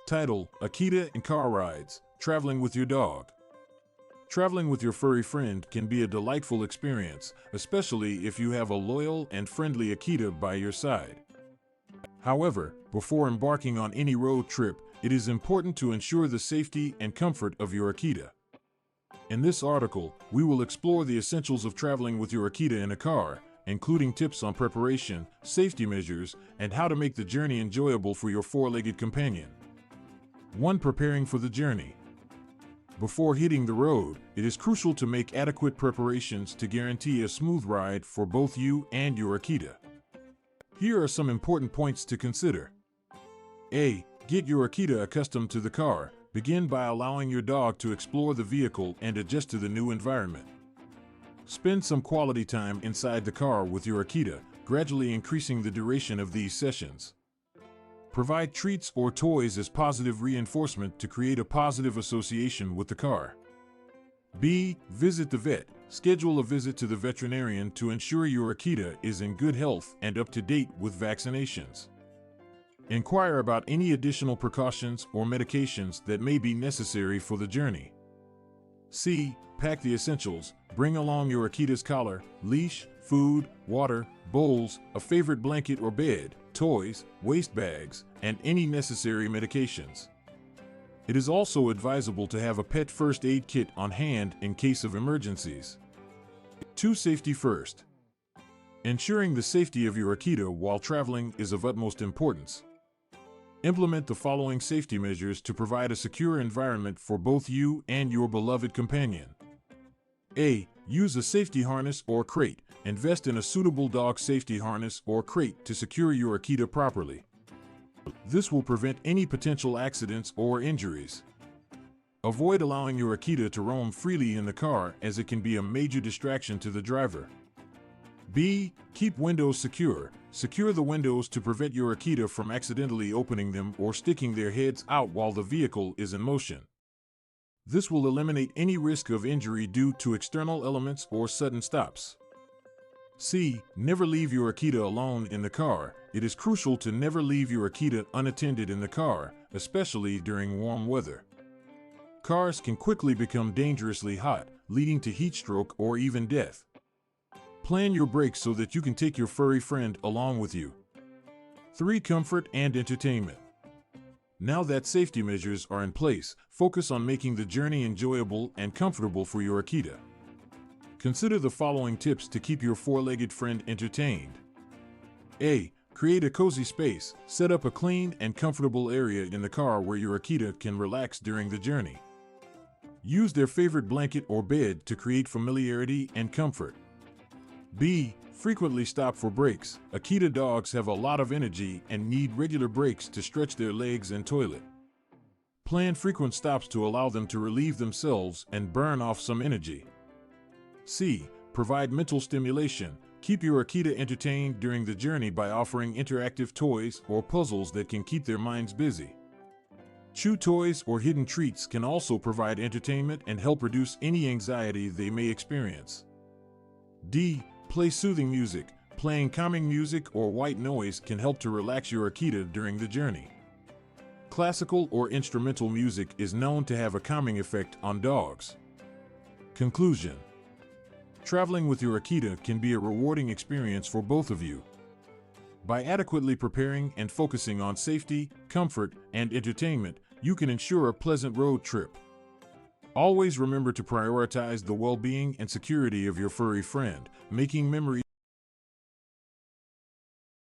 Title: Akita and Car Rides, Traveling with Your Dog. Traveling with your furry friend can be a delightful experience, especially if you have a loyal and friendly Akita by your side. However, before embarking on any road trip, it is important to ensure the safety and comfort of your Akita. In this article, we will explore the essentials of traveling with your Akita in a car, including tips on preparation, safety measures, and how to make the journey enjoyable for your four-legged companion. 1. Preparing for the journey. Before hitting the road, it is crucial to make adequate preparations to guarantee a smooth ride for both you and your Akita. Here are some important points to consider. A. Get your Akita accustomed to the car. Begin by allowing your dog to explore the vehicle and adjust to the new environment. Spend some quality time inside the car with your Akita, gradually increasing the duration of these sessions. Provide treats or toys as positive reinforcement to create a positive association with the car. B. Visit the vet. Schedule a visit to the veterinarian to ensure your Akita is in good health and up to date with vaccinations. Inquire about any additional precautions or medications that may be necessary for the journey. C. Pack the essentials. Bring along your Akita's collar, leash, food, water, bowls, a favorite blanket or bed, toys, waste bags, and any necessary medications. It is also advisable to have a pet first aid kit on hand in case of emergencies. 2. Safety first. Ensuring the safety of your Akita while traveling is of utmost importance. Implement the following safety measures to provide a secure environment for both you and your beloved companion. A. Use a safety harness or crate. Invest in a suitable dog safety harness or crate to secure your Akita properly. This will prevent any potential accidents or injuries. Avoid allowing your Akita to roam freely in the car, as it can be a major distraction to the driver. B. Keep windows secure. Secure the windows to prevent your Akita from accidentally opening them or sticking their heads out while the vehicle is in motion. This will eliminate any risk of injury due to external elements or sudden stops. C. Never leave your Akita alone in the car. It is crucial to never leave your Akita unattended in the car, especially during warm weather. Cars can quickly become dangerously hot, leading to heat stroke or even death. Plan your brakes so that you can take your furry friend along with you. 3. Comfort and entertainment. Now that safety measures are in place, focus on making the journey enjoyable and comfortable for your Akita. Consider the following tips to keep your four-legged friend entertained. A. Create a cozy space. Set up a clean and comfortable area in the car where your Akita can relax during the journey. Use their favorite blanket or bed to create familiarity and comfort. B. Frequently stop for breaks. Akita dogs have a lot of energy and need regular breaks to stretch their legs and toilet. Plan frequent stops to allow them to relieve themselves and burn off some energy. C. Provide mental stimulation. Keep your Akita entertained during the journey by offering interactive toys or puzzles that can keep their minds busy. Chew toys or hidden treats can also provide entertainment and help reduce any anxiety they may experience. D. Play soothing music. Playing calming music or white noise can help to relax your Akita during the journey. Classical or instrumental music is known to have a calming effect on dogs. Conclusion. Traveling with your Akita can be a rewarding experience for both of you. By adequately preparing and focusing on safety, comfort, and entertainment, you can ensure a pleasant road trip. Always remember to prioritize the well-being and security of your furry friend, making memories